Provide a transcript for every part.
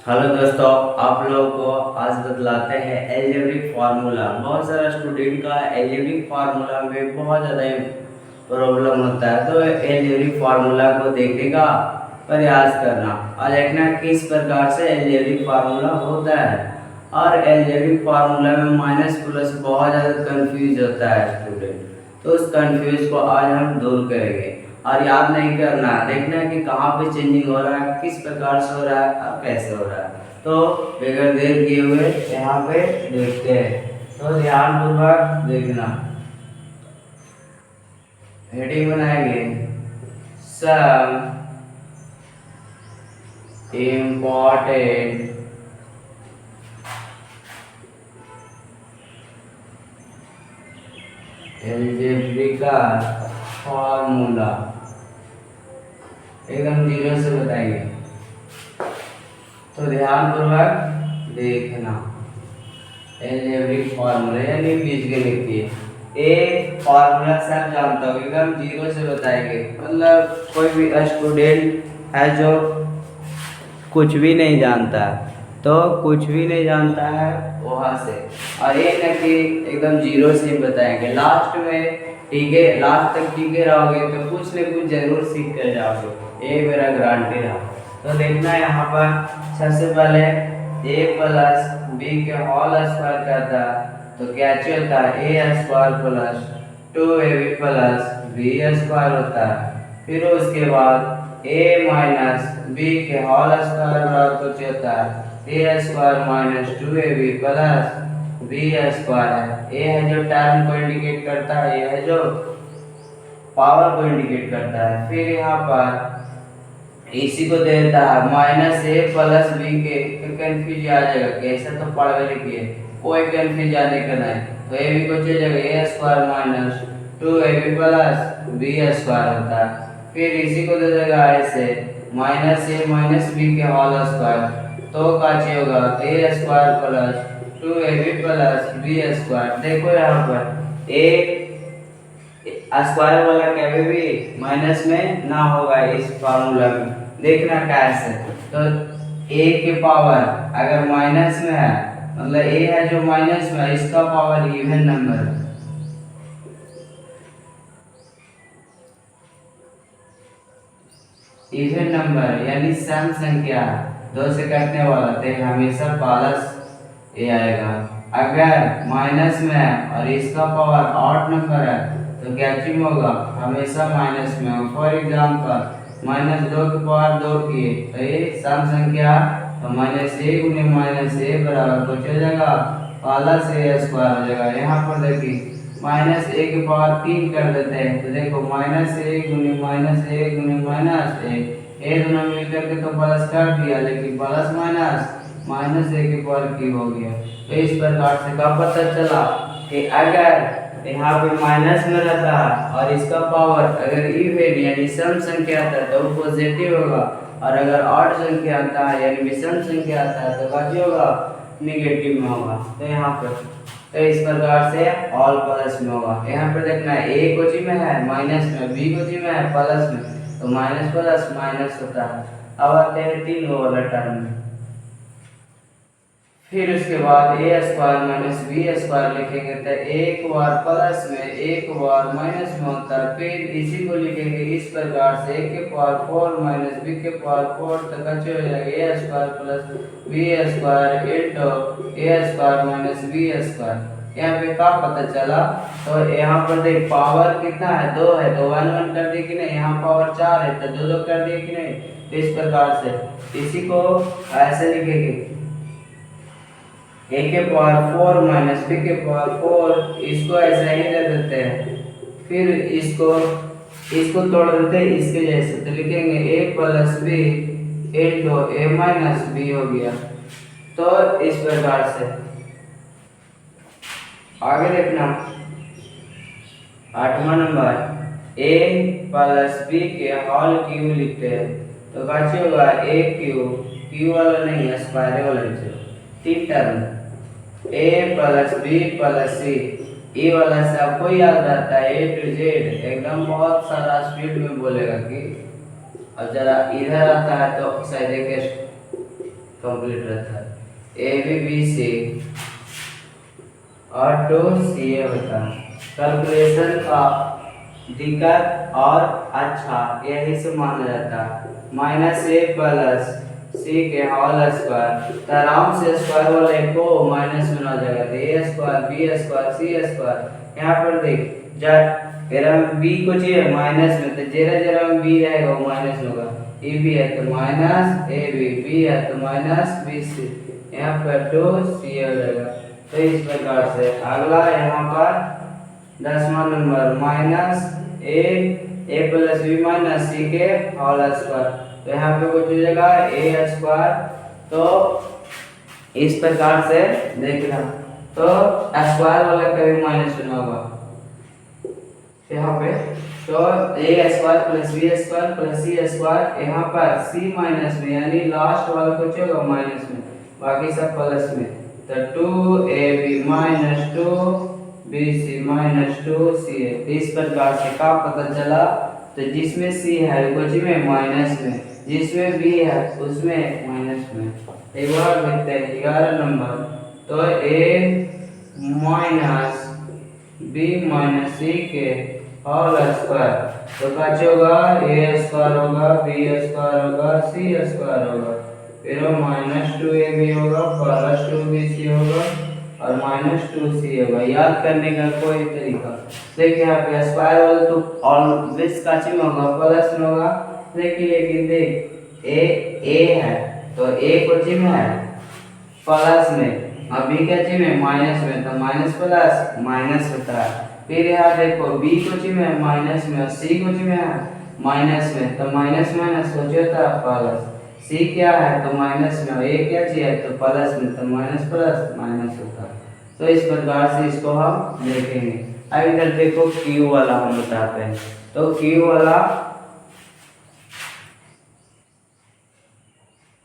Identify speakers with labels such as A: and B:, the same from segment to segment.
A: Hello दोस्तों, आप लोगों को आज बतलाते हैं एल्जेब्रिक फार्मूला। बहुत सारा स्टूडेंट का एल्जेब्रिक फार्मूला में बहुत ज़्यादा प्रॉब्लम होता है, तो एल्जेब्रिक फार्मूला को देखने का प्रयास करना और देखना किस प्रकार से एल्जेब्रिक फार्मूला होता है। और एल्जेब्रिक फार्मूला में माइनस प्लस बहुत ज़्यादा कंफ्यूज होता है स्टूडेंट, तो उस कंफ्यूज को आज हम दूर करेंगे। और याद नहीं करना, देखना है कि कहाँ पे चेंजिंग हो रहा है, किस प्रकार से हो रहा है और कैसे हो रहा है। तो बगैर देर किए हुए यहाँ पे देखते हैं, तो ध्यानपूर्वक देखना। हेडिंग बनाएंगे सम इम्पोर्टेंट एल्जेब्रिकल फॉर्मूला, एकदम जीरो से बताएंगे। तो ध्यानपूर्वक देखना। एल्जेब्रिक फार्मूला यानी बीजगणितीय एक फार्मूला से आप जानता हो, एकदम जीरो से बताएंगे। मतलब कोई भी स्टूडेंट है जो कुछ भी नहीं जानता है, तो कुछ भी नहीं जानता है वहाँ से, और ये ना कि एकदम जीरो से ही बताएंगे। लास्ट में ठीक है, लास्ट तक टिके रहोगे तो कुछ न कुछ जरूर सीख कर जाओगे, ये मेरा गारंटी रहा। तो देखना यहाँ पर सबसे पहले a प्लस बी के होल स्क्वायर करता है, तो क्या चलता है a square plus 2ab plus B square होता है। फिर उसके बाद a माइनस बी के होल स्क्वायर बराबर तो चलता है a square minus 2ab plus B square है। a है जो टर्म को इंडिकेट करता है, ये है जो पावर को इंडिकेट करता है। फिर यहाँ पर इसी को देता है माइनस ए प्लस बी के, कंफ्यूज आ जाएगा कैसे, तो पढ़ लिखिए, कोई कंफ्यूज आने का नहीं। तो ए बी को चल जाएगा A square minus 2ab plus B square होता है। फिर इसी को दे देगा ऐसे माइनस ए माइनस बी के होल स्क्वायर, तो काचे होगा A square plus 2ab plus B square. देखो यहाँ पर ए स्क्वायर वाला कभी भी माइनस में ना होगा इस फार्मूला में। देखना कैसे, तो a के पावर अगर माइनस में है, मतलब a है जो माइनस में है, इसका पावर इवन नंबर है। इवन नंबर यानी सम संख्या दो से कटने वाला, तो हमेशा प्लस ए आएगा। अगर माइनस में है और इसका पावर ऑड नंबर है, तो क्या चीज होगा, हमेशा माइनस में होगा। फॉर एग्जांपल माइनस 2 के पावर 2 किए, तो ये सम संख्या, तो माइनस ए गुने माइनस ए बराबर कुछ हो जाएगा प्लस ए स्क्वायर हो जाएगा। यहाँ पर देखिए माइनस ए के पावर 3 कर देते हैं, तो देखो माइनस ए गुने माइनस ए गुने माइनस ए दोनों मिलकर के तो प्लस कर दिया, लेकिन प्लस माइनस माइनस ए के पावर की हो गया। तो इस प्रकार से का पता चला कि अगर यहाँ पे माइनस में रहता है और इसका पावर अगर इवन यानी सम संख्या आता है तो वो पॉजिटिव होगा, और अगर ऑड संख्या आता है यानी विषम संख्या आता है तो क्या होगा, निगेटिव में होगा। तो यहाँ पर तो इस प्रकार से ऑल प्लस में होगा। यहाँ पर देखना है ए कोची में है माइनस में, बी कोची में है प्लस में, तो माइनस प्लस माइनस होता है। अब आते हैं 3 वाला टर्म में। फिर उसके बाद ए स्क्वायर माइनस बी स्क्वायर लिखेंगे, तो एक बार प्लस में एक बार माइनस में होता है। फिर इसी को लिखेंगे इस प्रकार से a के पावर 4 माइनस बी के पावर 4 तक अच्छे हो जाएगा A square plus B square into A square minus B square. यहाँ पे क्या पता चला, तो यहाँ पर देख पावर कितना है, 2 है, तो 1 1 कर दिए कि नहीं, यहाँ पावर 4 है तो 2 2 कर दिए कि नहीं। तो इस प्रकार से इसी को ऐसे लिखेंगे a के पावर 4 माइनस b के पावर 4, इसको ऐसे ही दे देते हैं। फिर इसको तोड़ देते हैं इसके जैसे, तो लिखेंगे a plus B into A minus B हो गया। तो इस प्रकार से आगे देखना 8वां नंबर a प्लस बी के होल क्यूब लिखते हैं, तो क्या होगा a क्यूब वाला नहीं है, स्क्वायर वाला लिखते हैं। 3 term a plus B plus C, E वाला से आपको याद रहता है ए टू जेड, एकदम बहुत सारा स्पीड में बोलेगा कि, और जरा इधर आता है तो शायद एक कंप्लीट रहता है। ए बी बी सी और 2 सी ए होता है। कैलकुलेशन का दिक्कत और अच्छा यही से माना जाता है। माइनस ए प्लस सी के होल स्क्वायर, तो आराम से स्क्वायर वाले को माइनस में आ जाएगा, तो A square B square C square. यहाँ पर देख जब बी को चाहिए माइनस में, तो जरा जरा में बी रहेगा वो माइनस में होगा। ए बी है तो माइनस ए बी, बी है तो माइनस बी सी, यहाँ पर 2 सी हो जाएगा। तो इस प्रकार से अगला यहाँ पर 10वां नंबर माइनस ए प्लस बी माइनस सी के होल स्क्वायर, तो यहाँ पे कुछ हो जाएगा ए स्क्वायर। तो इस प्रकार से देखना, तो स्क्वायर वाला कभी माइनस होना होगा यहाँ पे, तो A square plus B square plus C square, यहाँ पर सी माइनस में यानी लास्ट वाला कुछ होगा माइनस में, बाकी सब प्लस में। तो 2ab minus 2bc minus 2ca। इस प्रकार से का पता चला, तो जिसमें c है कुछ में माइनस में, जिसमें b है उसमें माइनस में। एक बार देखते हैं 11 नंबर, तो a minus b minus c के होल स्क्वायर, तो क्या होगा a स्क्वायर होगा b स्क्वायर होगा c स्क्वायर होगा, फिर माइनस 2ab होगा प्लस 2bc होगा और माइनस 2c होगा। याद करने का कोई तरीका देखिए, यहाँ पे स्क्वायर वाला तो ऑलवेज काची में होगा प्लस में होगा, देखिए लेकिन देख ए है तो ए कोची में है प्लस में, और बी कोची में माइनस में, तो माइनस प्लस माइनस होता है। फिर यहाँ देखो बी कोची में है माइनस में और सी कोची में है माइनस में, तो माइनस माइनस कोची होता है प्लस। सी क्या है तो माइनस में, ए क्या चाहिए तो प्लस में, तो माइनस प्लस माइनस होता है। तो इस प्रकार से इसको हम देखेंगे। अब इधर देखो क्यू वाला हम बताते हैं, तो क्यू वाला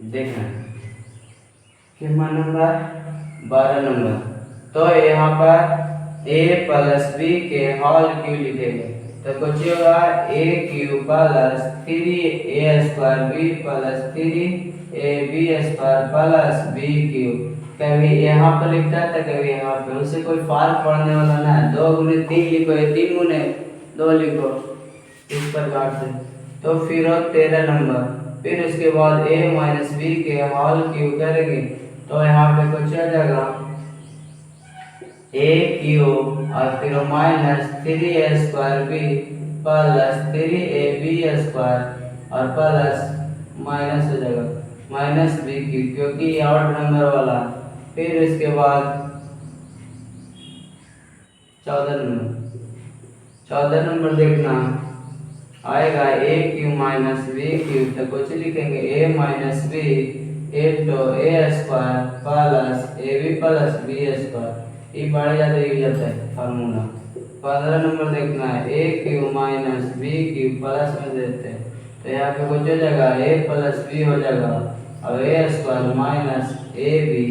A: देखना कितना नंबर 12 नंबर, तो यहाँ पर a प्लस बी के होल क्यू लिखेंगे, तो कुछ होगा A cube plus 3a square B plus 3ab square plus B cube. कभी यहाँ पर लिखता है तो कभी यहाँ पे, उससे कोई फर्क पड़ने वाला ना है। 2 गुने 3 लिखो या 3 गुने 2 लिखो, इस प्रकार से। तो फिर 13 नंबर, फिर उसके बाद a माइनस बी के होल क्यू करेंगे, तो यहाँ पे कुछ आ जाएगा ए क्यू और फिर minus 3a square B plus 3ab square और प्लस माइनस हो जाएगा माइनस बी क्यू, क्योंकि ऑड नंबर वाला। फिर इसके बाद 14 नंबर देखना आएगा A cube minus B cube, तो कुछ लिखेंगे A minus B into A square plus A B plus B square, ये बढ़ जाता है फार्मूला। 15 नंबर देखना है A cube minus B cube plus में देते हैं, तो यहाँ पे कुछ हो जाएगा ए प्लस बी हो जाएगा और A square minus A B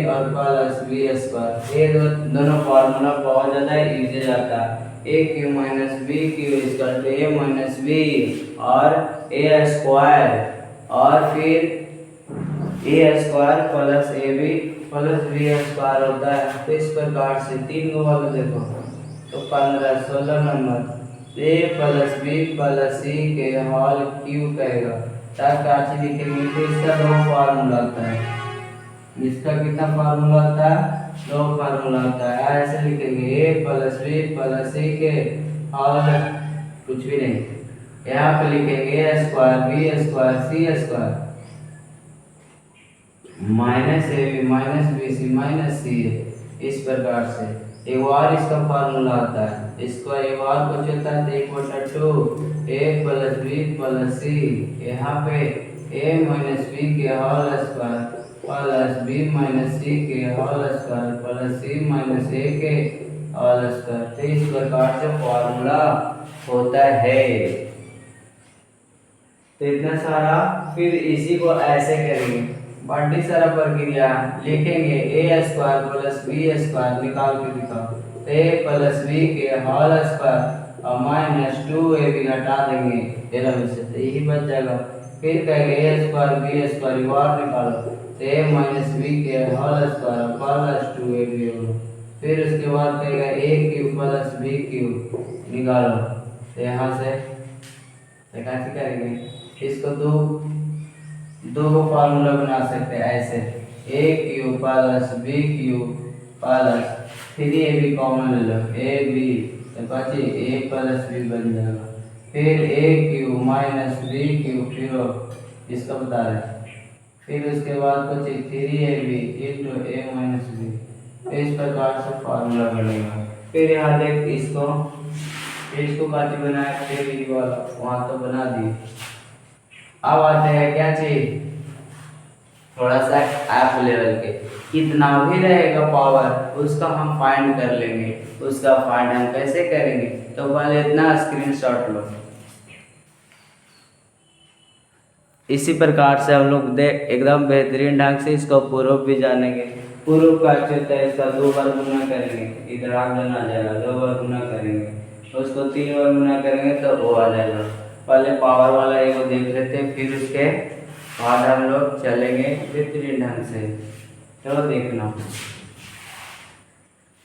A: और प्लस बी स्क्वायर। ये दोनों फार्मूला बहुत ज़्यादा इजी जाता है। A cube minus B cube equal to A minus B और ए स्क्वायर, और फिर A square plus A B plus B square होता है। तो इस प्रकार से 3 को वाला देखो, तो 16 नंबर A plus B plus C के होल क्यू कहेगा, ताकि आज लिखेंगे तो इसका 2 फार्मूला आता है। इसका कितना फार्मूला आता है 2 फार्मूला आता है। ऐसे लिखेंगे A plus B plus C के होल, कुछ भी नहीं, यहाँ पे लिखेंगे A square B square C square minus A B minus B C minus C. इस प्रकार से एक बार इसका फार्मूला आता है, इसको एक बार कुछ होता है 1/2 A plus B plus C, यहाँ पे ए माइनस बी के whole square plus B minus C के whole square plus C minus A के होल स्क्वायर। तो इस प्रकार से फार्मूला होता है। तो इतना सारा, फिर इसी को ऐसे करेंगे, बाकी सारा प्रक्रिया लिखेंगे A square plus B square निकाल के दिखाओ, ए प्लस बी के होल स्क्वायर और माइनस 2ab हटा देंगे 13 में से, तो यही बच जाएगा फिर कहेंगे ए स्क्वायर बी स्क्वायर बाहर निकालो तो ए माइनस बी के होल स्क्वायर प्लस 2ab होगा। फिर उसके बाद कहेगा ए क्यूब प्लस बी क्यूब निकालो तो यहाँ से कैसे करेंगे इसको दो को फार्मूला बना सकते हैं ऐसे A cube plus B cube plus 3ab common ले लो ए बी तो बचे ए प्लस बी बन जाएगा। फिर ए क्यूब माइनस बी क्यूब फिर इसका बता रहे फिर उसके बाद बचे 3ab into A minus B. इस प्रकार से फार्मूला बनेगा। फिर यहाँ देख इसको काटी बनाया फिर वाला वहाँ तो बना दी। अब आते हैं क्या चीज थोड़ा सा ऐप लेवल के कितना भी रहेगा पावर उसका हम फाइंड कर लेंगे। उसका फाइंड हम कैसे करेंगे तो पहले इतना स्क्रीनशॉट लो। इसी प्रकार से हम लोग एकदम बेहतरीन ढंग से इसको प्रूफ भी जानेंगे। प्रूफ का अच्छे होता है इसका 2 बार गुना करेंगे इधर आग आ जाएगा 2 बार गुना करेंगे उसको 3 बार गुना करेंगे तो वो आ जाएगा। पहले पावर वाला एक देख लेते हैं फिर उसके बाद हम लोग चलेंगे बेहतरीन ढंग से। चलो देखना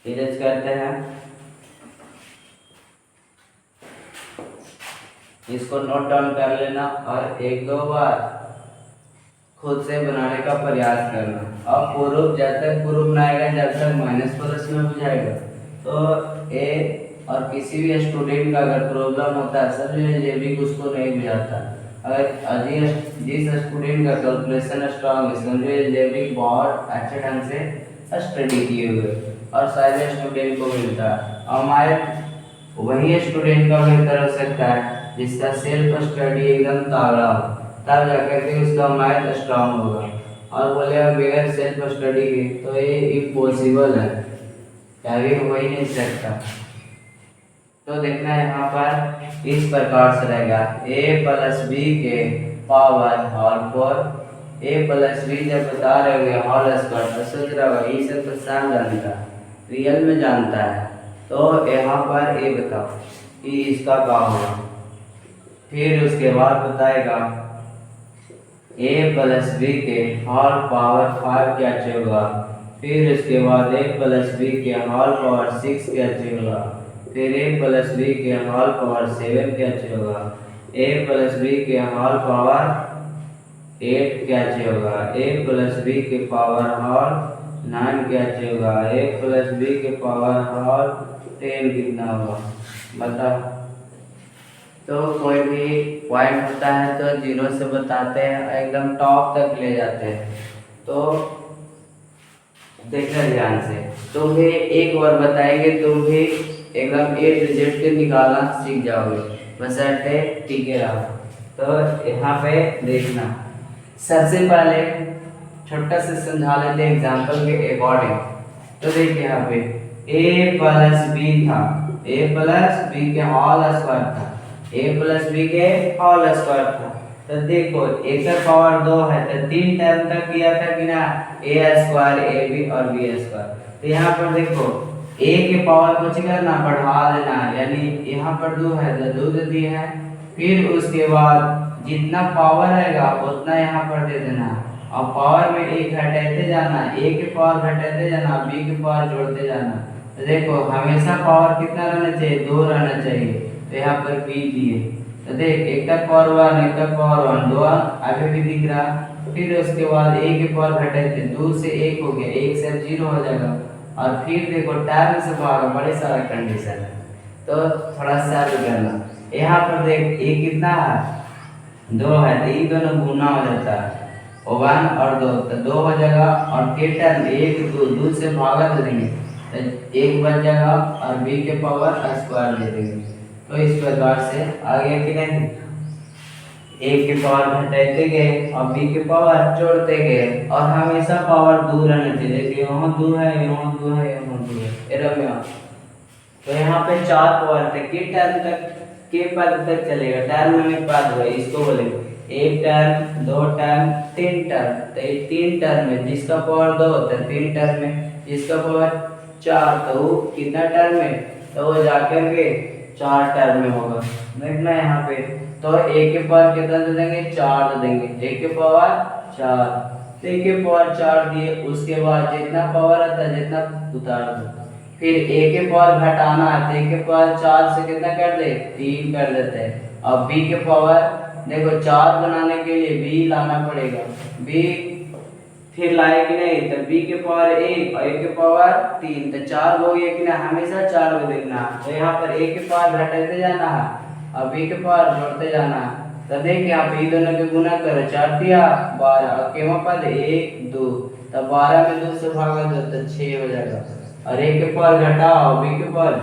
A: इरेज करते हैं इसको नोट डाउन कर लेना और 1-2 बार खुद से बनाने का प्रयास करना। अब प्रूफ जब तक प्रूफ ना आएगा जब तक माइनस प्लस में हो जाएगा। तो ए और किसी भी स्टूडेंट का अगर प्रॉब्लम होता है समझ भी उसको नहीं बुझाता। अगर जिस स्टूडेंट का कैलकुलेशन स्ट्रांग है समझे भी बहुत अच्छे ढंग से स्टडी किए हुए और सारे स्टूडेंट को मिलता है। हमारे वही स्टूडेंट का बेहतर हो सकता है जिसका सेल्फ स्टडी एकदम तगड़ा हो तब जाकर के उसका मैथ स्ट्रांग होगा। और बोले बगैर सेल्फ स्टडी के तो ये इम्पॉसिबल है कभी हो ही नहीं सकता। तो देखना है यहाँ पर इस प्रकार से रहेगा a प्लस बी के power whole 4 a plus B जब बता रहे हो होल स्क्वायर तो सोच रहा होगा ये सब तो सैम जानता है रियल में जानता है। तो यहाँ पर a बताओ कि इसका क्या होगा। फिर उसके बाद बताएगा a प्लस बी के होल पावर 5 क्या होगा। फिर उसके बाद a प्लस बी के होल पावर 6 क्या होगा। फिर a प्लस बी के होल पावर 7 क्या होगा। a प्लस बी के होल पावर 8 क्या होगा। a प्लस बी के पावर होल 9 क्या होगा। a प्लस बी के पावर होल 10 कितना होगा बताओ। तो कोई भी पॉइंट होता है तो 0 से बताते हैं एकदम टॉप तक ले जाते हैं। तो देखना ध्यान से तुम भी एक बार बताएंगे तुम भी एकदम A to Z के निकालना सीख जाओगे बशर्ते टीके रहो। तो यहाँ पे देखना सबसे पहले छोटा से समझा लेते हैं एग्जाम्पल के अकॉर्डिंग। तो देखिए यहाँ पे a प्लस बी था a प्लस बी के होल स्क्वायर था a प्लस बी के होल स्क्वायर था। तो देखो एक पावर 2 है तो 3 टर्म तक किया था कि ना a स्क्वायर ए बी और बी स्क्वायर। तो यहाँ पर देखो a के पावर कुछ करना बढ़ा देना यानी यहाँ पर 2 है तो 2 दे दिए है। फिर उसके बाद जितना पावर रहेगा उतना यहाँ पर दे देना और पावर में एक घटाते जाना a के पावर घटाते जाना b के पावर जोड़ते जाना। तो देखो हमेशा पावर कितना रहना चाहिए 2 रहना चाहिए। तो यहाँ पर b दिए तो देख एक का पावर 1 एक का पावर 1 2 आगे भी दिख रहा। फिर उसके बाद a के पावर घटाते 2 से 1 हो गया 1 से 0 हो जाएगा। और फिर देखो टर्म से भागा बड़े सारा कंडीशन है तो थोड़ा सा भी करना। यहाँ पर देख a कितना है 2 है तो ये दोनों गुना हो जाता है 1 और 2 तो 2 हो जाएगा। और फिर टर्म 1 2 से भागा दे देंगे तो 1 बच जाएगा और b के पावर स्क्वायर दे देंगे। तो इस प्रकार से आगे कि नहीं a के पावर घटाते गए और b के पावर जोड़ते गए और हमेशा पावर दूर रहना चाहिए। देखिए यहाँ 2 है यहाँ 2 है यहाँ 2 है एरम। तो यहाँ पे 4 पावर थे के टर्म तक के पद तक चलेगा टर्म में पद हुआ इसको बोलेंगे 1 टर्म 2 टर्म 3 टर्म। तो ये 3 टर्म में जिसका पावर 2 होता है 3 टर्म में जिसका पावर 4 तो वो कितना टर्म है तो वो जाकर के 4 टर्म में होगा। देखना यहाँ पे, तो a के पावर कितना दे देंगे, 4 दे देंगे, a के पावर 4, a के पावर 4 दिए, उसके बाद जितना पावर आता है जितना उतार दो। फिर a के पावर घटाना है तो a के पावर 4 से कितना कर दे, 3 कर देते हैं। अब b के पावर देखो 4 बनाने के लिए b लाना पड़ेगा, b फिर लाए कि नहीं, तो b के पावर 1 और a के पावर 3, तो 4 हो गया कि ना, हमेशा 4 को देखना। तो यहाँ पर a के पावर घटाते जाना है और b के पावर जोड़ते जाना है। तो देख यहाँ पे दोनों के गुना करो, 4 दिया 12 और केवा पद 1 2, तो 12 में 2 से भागा दो तो 6 हो जाएगा। और a के पावर घटाओ, b के पावर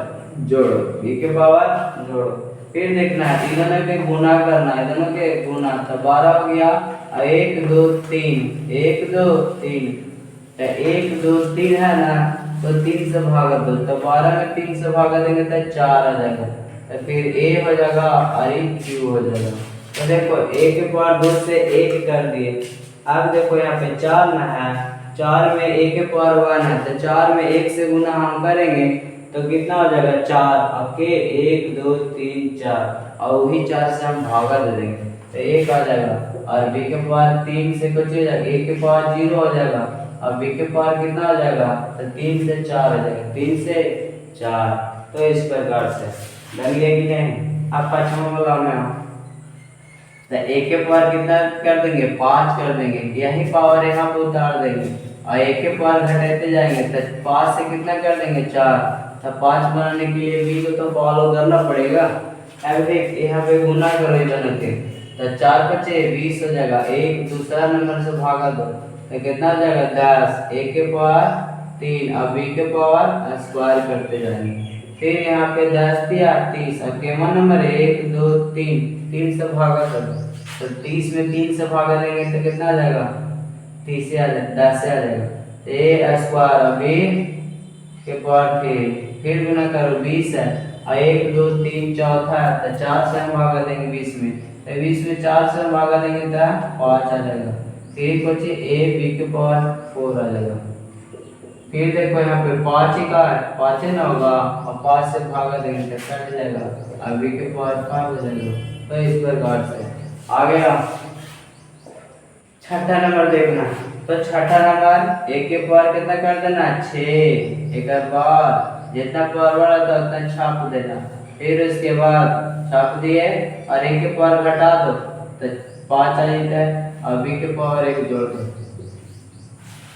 A: जोड़ो, b के पावर जोड़ो, फिर देखना है दोनों के गुना करना है, दोनों के गुना, तो 12 हो गया, 1 2 3, 1 2 3, तो 1 2 3 है ना, तो 3 से भागा दो, तो 12 में 3 से भागा देंगे तो 4 आ जाएगा, तो फिर a हो जाएगा और q हो जाएगा। तो देखो a के पावर 2 से 1 कर दिए। अब देखो यहाँ पे 4 ना है, 4 में a के पावर 1 है, तो 4 में 1 से गुना हम करेंगे तो कितना हो जाएगा, 4 अब के 1 2 3 4, और वही 4 से हम भागा दे देंगे तो 1 आ जाएगा। और b के पावर 3 से कुछ हो जाएगा, a के पावर 0 हो जाएगा, और b के पावर कितना हो जाएगा, तो 3 से 4 हो जाएगा, 3 से 4। तो इस प्रकार से बन गया कि नहीं। अब 5वां वाला में तो a के पावर कितना कर देंगे, 5 कर देंगे, यही पावर यहाँ पे उतार देंगे, और a के पावर घटाते जाएंगे तो 5 से कितना कर देंगे, 4, तो 5 बनाने के लिए b को तो फॉलो करना पड़ेगा। अब देख यहाँ पे गुना करो दोनों के, तो 4 बचे 20 हो जाएगा, एक दूसरा नंबर से भागा दो तो कितना हो जाएगा, 10, a के पावर 3 और b के पावर स्क्वायर करते जाएंगे। फिर यहाँ पे 10 दिया 30, अब केवा नंबर 1 2 3, 3 से भागा करो, तो 30 में 3 से भागा देंगे तो कितना आ जाएगा, 30 से आ जाएगा, 10 से आ जाएगा, a स्क्वायर और b के पावर फिर गुना करो, 20 है और 1 2 3 चौथा है, तो 4 से हम भागा देंगे 20 में, तो 20 में 4 से हम भागा देंगे तो 5 आ जाएगा। फिर बचे a b के पावर 4 आ जाएगा। फिर देखो यहाँ पे 5 ही का 5 ना होगा, और 5 से भागा देंगे तो कट जाएगा, और b के पावर 5 हो जाएगा। तो इस प्रकार से आ गया। छठा नंबर देखना, तो छठा नंबर a के पावर कितना कर देना, 6, एक बार जितना पावर बढ़ा था उतना छाप देना, फिर उसके बाद छाप दिए और a के पावर घटा दो तो 5 आ जाता है, और b के पावर 1 जोड़ दो।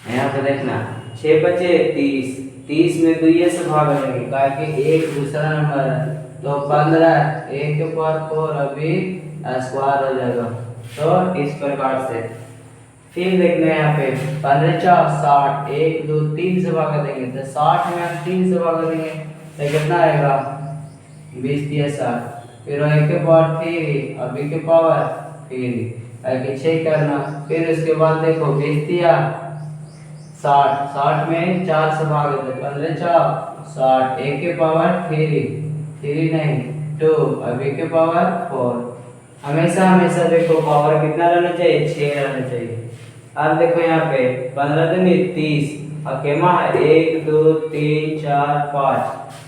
A: यहाँ पे देखना 6 बचे 30, 30 में 2 से भाग देंगे क्योंकि एक दूसरा नंबर है, तो 15, 1 के पावर 4 अभी स्क्वायर हो जाएगा। तो इस प्रकार से फिर देखना है यहाँ पे 15 4 60, 1 2 3 से भागा देंगे तो 60 में हम 3 से भागा देंगे तो कितना आएगा, 20 दिया 60, फिर 1 के पावर 3 और b के पावर फिर आगे 6 करना, फिर उसके बाद देखो 20 दिया 60, 60 में 4 से भाग दो, 15 4 60, 1 के पावर 3 नहीं 2 और b के पावर 4। हमेशा हमेशा देखो पावर कितना रहना चाहिए, 6 रहना चाहिए। अब देखो यहाँ पे 15 दूनी 30 और केमा 1 2 3 4 5,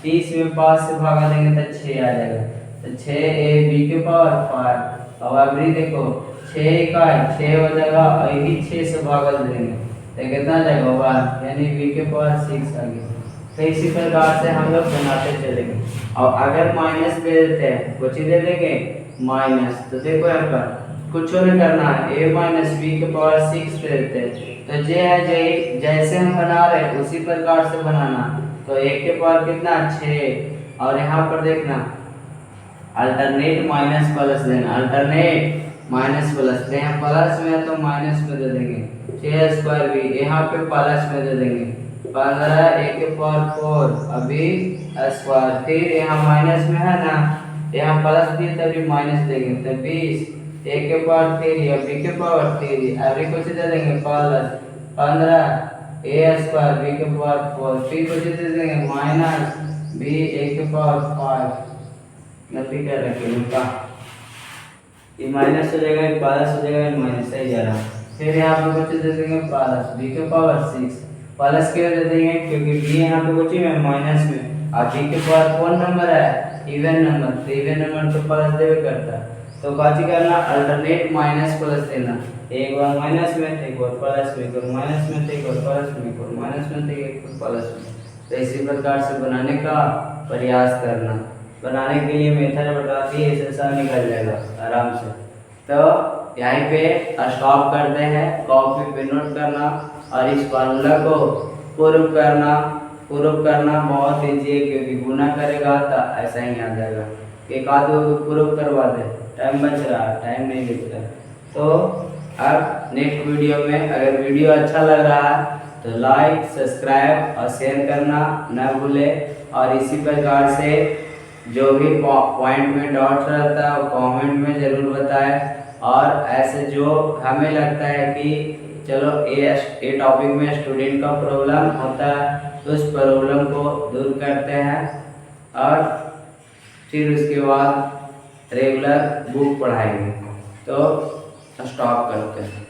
A: 30 में 5 से भागा देंगे तो 6 आ जाएगा, तो 6 a b के पावर 5, और अभी देखो 6 का 6 हो जाएगा और यही 6 से भागा देंगे तो कितना जाएगा 1, यानी b के पावर 6 आ गया। तो इसी प्रकार से हम लोग बनाते चलेंगे, और अगर माइनस दे देते हैं कुछ ही दे देंगे माइनस, तो देखो यहाँ पर कुछ नहीं करना है, a माइनस बी के पावर 6 दे देते हैं, तो जे है जैसे हम बना रहे हैं उसी प्रकार से बनाना। तो a के पावर कितना 6, और यहाँ पर देखना अल्टरनेट माइनस प्लस देना, अल्टरनेट माइनस प्लस, यहाँ प्लस में है तो माइनस में दे देंगे, 6 स्क्वायर भी यहाँ पे प्लस में दे देंगे, 15 a के पावर 4 अभी स्क्वायर, फिर यहाँ माइनस में है ना, यहाँ प्लस दिए तभी माइनस देंगे तो 20, a के पावर 3 और b के पावर 3 अभी कुछ दे देंगे प्लस 15 a स्क्वायर b के पावर 4, फिर कुछ दे देंगे माइनस b a के पावर 5, गलती कर रखे उनका, ये माइनस हो जाएगा प्लस हो जाएगा माइनस सही जा रहा। फिर यहाँ पे कुछ दे देंगे प्लस b के पावर 6, प्लस क्यों दे देंगे क्योंकि b यहाँ पे कुछ में माइनस में, और b के पावर 4 नंबर है इवन नंबर तो प्लस देवे करता, तो काची करना अल्टरनेट माइनस प्लस देना, एक बार माइनस में एक बार प्लस में, एक माइनस में एक बार प्लस में, एक बार माइनस में एक बार प्लस में। तो इसी प्रकार से बनाने का प्रयास करना। बनाने के लिए मेथड बता दी, इससे सब निकल जाएगा आराम से। तो यहीं पे स्टॉप करते हैं, कॉपी पे नोट करना और इस फार्मूला को प्रूव करना बहुत ईजी है, क्योंकि गुना करेगा तो ऐसा ही आ जाएगा। एक आध प्रूव करवा दे, टाइम बच रहा, टाइम नहीं बच रहा। तो अब नेक्स्ट वीडियो में, अगर वीडियो अच्छा लग रहा है तो लाइक, सब्सक्राइब और शेयर करना न भूले। और इसी प्रकार से जो भी पॉइंट में डाउट रहता है वो कमेंट में ज़रूर बताएं। और ऐसे जो हमें लगता है कि चलो ये टॉपिक में स्टूडेंट का प्रॉब्लम होता है, तो उस प्रॉब्लम को दूर करते हैं और फिर उसके बाद रेगुलर बुक पढ़ाएंगे। तो स्टॉप करते हैं।